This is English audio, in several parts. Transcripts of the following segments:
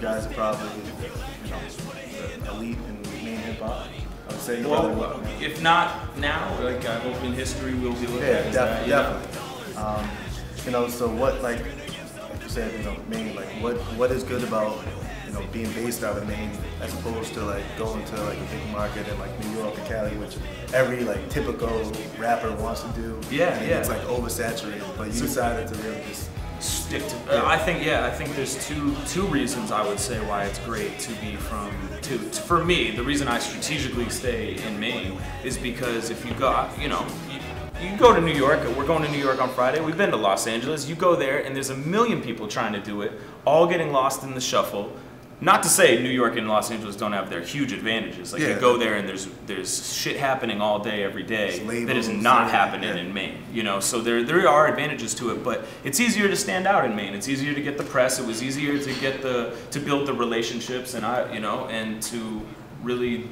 guys are probably, you know, the elite in main hip hop. I would say. Well, if not now, like I hope in history we'll be looking at that. Yeah, Definitely. You know, so what, like you said, you know, Maine, like what is good about, you know, being based out of Maine as opposed to like going to like a big market in like New York or Cali, which every like typical rapper wants to do. Yeah. It's like oversaturated, but you decided to really just stick to. I think there's two reasons I would say why it's great to be from. For me, the reason I strategically stay in Maine is because if you go, you know. You go to New York, we're going to New York on Friday, we've been to Los Angeles, you go there and there's a million people trying to do it, all getting lost in the shuffle. Not to say New York and Los Angeles don't have their huge advantages. Like you go there and there's shit happening all day, every day that is not happening in Maine. You know, so there are advantages to it, but it's easier to stand out in Maine. It's easier to get the press. It was easier to get to build the relationships and to really,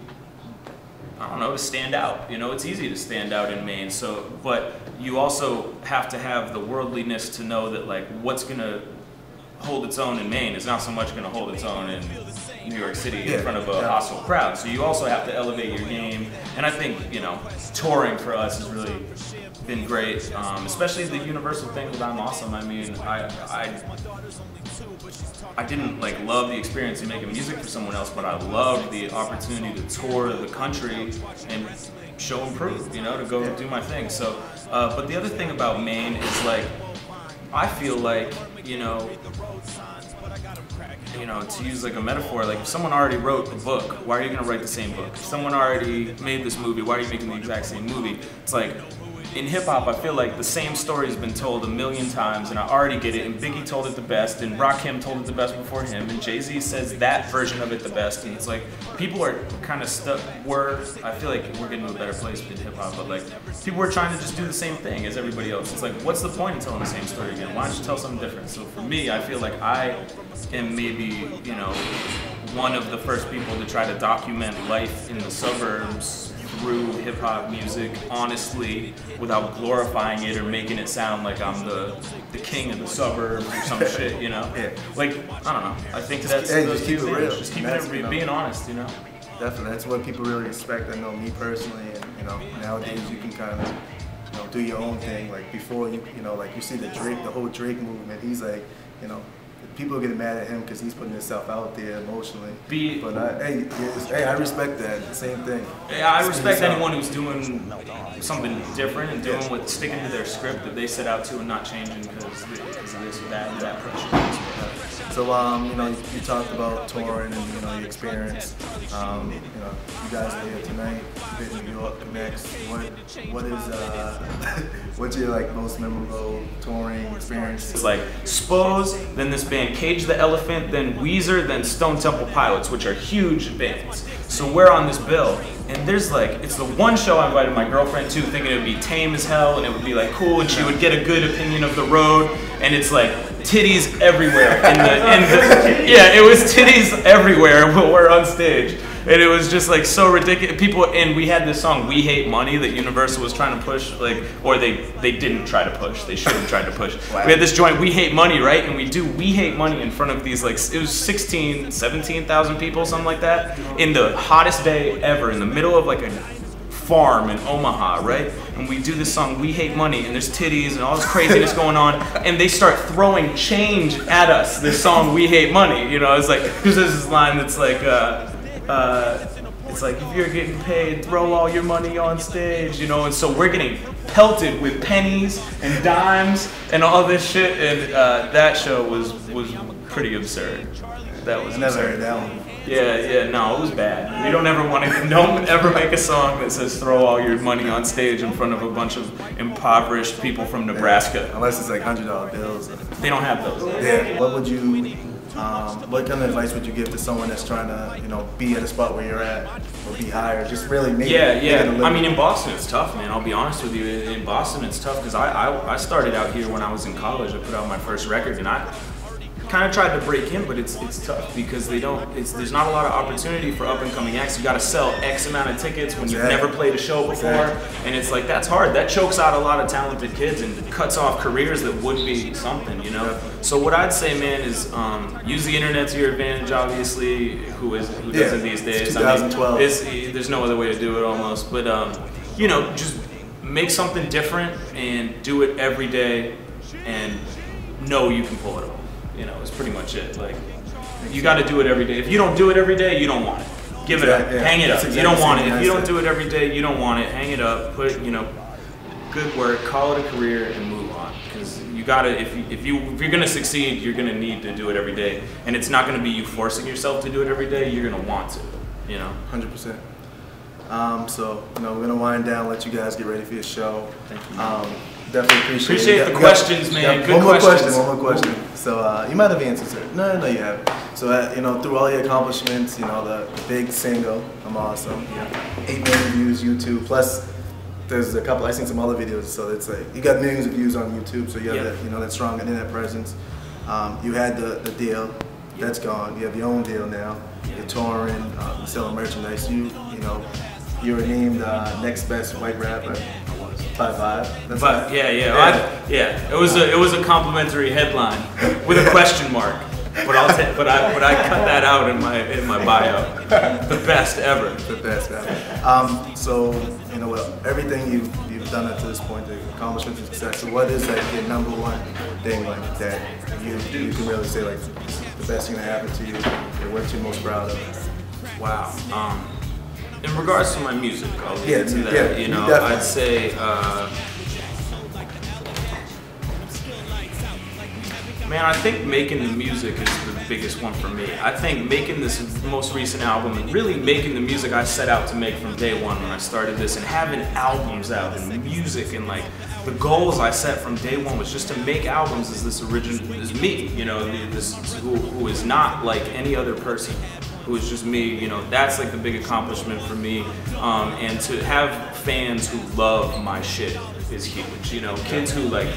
I don't know, to stand out. You know, it's easy to stand out in Maine. So, but you also have to have the worldliness to know that like what's gonna hold its own in Maine is not so much gonna hold its own in New York City in front of a hostile crowd. So you also have to elevate your game. And I think, you know, touring for us has really been great, especially the Universal thing with I'm Awesome. I mean, I didn't like love the experience of making music for someone else, but I loved the opportunity to tour the country and show and prove, you know, to go do my thing. So, but the other thing about Maine is like, I feel like, you know, to use like a metaphor, like if someone already wrote the book, why are you gonna write the same book? If someone already made this movie, why are you making the exact same movie? It's like, in hip hop, I feel like the same story has been told a million times, and I already get it. And Biggie told it the best, and Rakim told it the best before him, and Jay-Z says that version of it the best. And it's like people are kind of stuck. I feel like we're getting to a better place in hip hop, but like people are trying to just do the same thing as everybody else. It's like, what's the point in telling the same story again? Why don't you tell something different? So for me, I feel like I am maybe, you know, one of the first people to try to document life in the suburbs through hip-hop music, honestly, without glorifying it or making it sound like I'm the king of the suburbs or some shit, you know? Like, I don't know. I think that's just keep it real. Just keeping it, you know, being honest, you know? Definitely. That's what people really respect. I know me personally, and you know, nowadays you can kind of, you know, do your own thing. Like before, you know, like you see the whole Drake movement. He's like, you know, people are getting mad at him because he's putting himself out there emotionally. But I respect that. The same thing. Yeah, I respect anyone who's doing something different and doing sticking to their script that they set out to and not changing because of this or that and that pressure. So, you know, you talked about touring and, you know, your experience. You know, you guys are here tonight. You've been in New York next. What is, what's your, like, most memorable touring experience? It's like Spose, then this band Cage the Elephant, then Weezer, then Stone Temple Pilots, which are huge bands. So we're on this bill, and there's like, it's the one show I invited my girlfriend to, thinking it would be tame as hell, and it would be like cool, and she would get a good opinion of the road, and it's like titties everywhere yeah, it was titties everywhere when we're on stage. And it was just like so ridiculous. And we had this song, We Hate Money, that Universal was trying to push, like, or they didn't try to push, they should have tried to push. Wow. We had this joint, We Hate Money, right? And we do We Hate Money in front of these, like, it was 17,000 people, something like that, in the hottest day ever, in the middle of like a farm in Omaha, right? And we do this song, We Hate Money, and there's titties and all this craziness going on, and they start throwing change at us, this song, We Hate Money, you know? It's like, because there's this line that's like, it's like, if you're getting paid, throw all your money on stage, you know? And so we're getting pelted with pennies and dimes and all this shit, and that show was pretty absurd. That was I never heard that one. Yeah, no, it was bad. We don't ever make a song that says throw all your money on stage in front of a bunch of impoverished people from Nebraska. Unless it's like $100 bills. They don't have those. Yeah. What would you, what kind of advice would you give to someone that's trying to, you know, be at a spot where you're at or be higher? Just really make it a living. I mean, in Boston it's tough, man. I'll be honest with you. In Boston it's tough because I started out here when I was in college. I put out my first record and I kind of tried to break in, but it's tough because there's not a lot of opportunity for up and coming acts. You got to sell X amount of tickets when you've never played a show before, and it's like that's hard. That chokes out a lot of talented kids and cuts off careers that would be something, you know. So what I'd say, man, is use the internet to your advantage. Obviously, who doesn't these days? 2012. There's no other way to do it almost, but you know, just make something different and do it every day, and know you can pull it off. You know, it's pretty much it. Like, you got to do it every day. If you don't do it every day, you don't want it. Give it up. Hang it up. Exactly, you don't want it. If you don't do it every day, you don't want it. Hang it up. Put, you know, good work. Call it a career and move on. Because you got to. If you're gonna succeed, you're gonna need to do it every day. And it's not gonna be you forcing yourself to do it every day. You're gonna want to. You know. 100%. So, you know, we're gonna wind down, let you guys get ready for your show. Thank you. Definitely appreciate the questions, man. Good questions. One more question. So, you might have answered it. No, you haven't. So, you know, through all your accomplishments, you know, the big single, I'm Awesome, you know, 8 million views, YouTube, plus there's a couple, I've seen some other videos, so it's like, you got millions of views on YouTube, so you have that, you know, that strong internet presence. You had the deal, that's gone. You have your own deal now. You're touring, you're selling merchandise. You know, you were named next best white rapper. 5'5". But it was a complimentary headline with a question mark. But I cut that out in my bio. The best ever. The best ever. So, you know, everything you've done up to this point, the accomplishments and success. So, what is like your number one thing like that you can really say like the best thing that happened to you, or what you're most proud of? Wow. In regards to my music, I'll get into that. You know, definitely. I'd say, man, I think making the music is the biggest one for me. I think making this most recent album and really making the music I set out to make from day one when I started this, and having albums out and music, and like the goals I set from day one was just to make albums as this original, as me, you know, this who is not like any other person. Who is just me, you know, that's like the big accomplishment for me. And to have fans who love my shit is huge. You know, kids who like,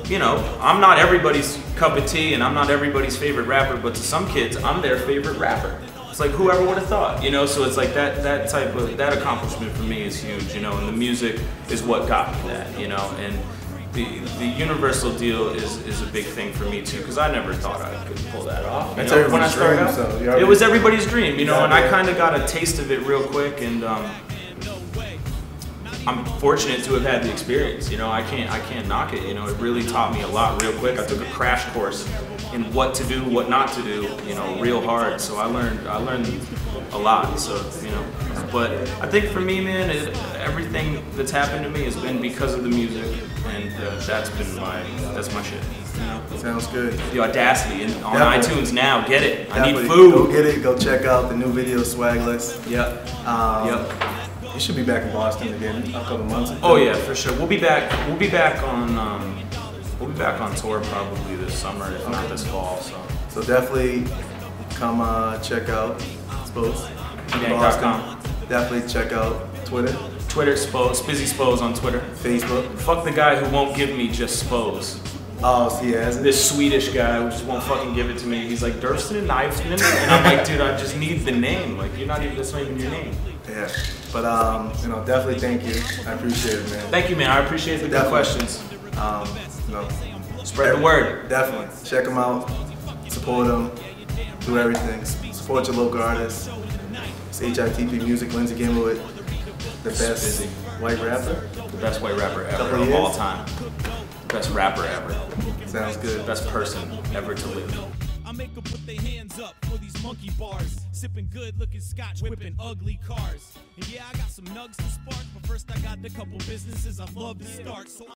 you know, I'm not everybody's cup of tea and I'm not everybody's favorite rapper, but to some kids, I'm their favorite rapper. It's like, whoever would have thought, you know? So it's like that accomplishment for me is huge, you know, and the music is what got me that, you know, and the Universal deal is a big thing for me too, because I never thought I could pull that off. You know, when I started out, so it was everybody's dream, you know, and I kind of got a taste of it real quick, and I'm fortunate to have had the experience. You know, I can't knock it. You know, it really taught me a lot real quick. I took a crash course in what to do, what not to do, you know, real hard. So I learned a lot. So, you know, but I think for me, man, everything that's happened to me has been because of the music, and that's my shit. You know? Sounds good. The audacity on iTunes now. Get it. I need food. Go get it. Go check out the new video, Swagless. Yep. You should be back in Boston again a couple months ago. Oh yeah, for sure. We'll be back on tour probably this summer, if not this fall. So definitely come check out Spose. Gang.com. Definitely check out Twitter. Twitter, Spose, Spizzy Spose on Twitter. Facebook. Fuck the guy who won't give me just Spose. Oh, so he has it? This Swedish guy who just won't fucking give it to me. He's like, Durfsten and Knifsten. And I'm like, dude, I just need the name. Like, that's not even your name. Yeah. But, you know, definitely thank you. I appreciate it, man. Thank you, man. I appreciate the good questions. You know, spread the word. Definitely. Check them out. Support them. Do everything. Support your local artists. It's HITP Music. Lindsey Gimlet, the best white rapper. The best white rapper ever of all time. Best rapper ever. Sounds good. Best person ever to live. I make them put their hands up for these monkey bars. Sipping good looking scotch, whipping ugly cars. And yeah, I got some nugs to spark, but first I got the couple businesses I'd love to start. So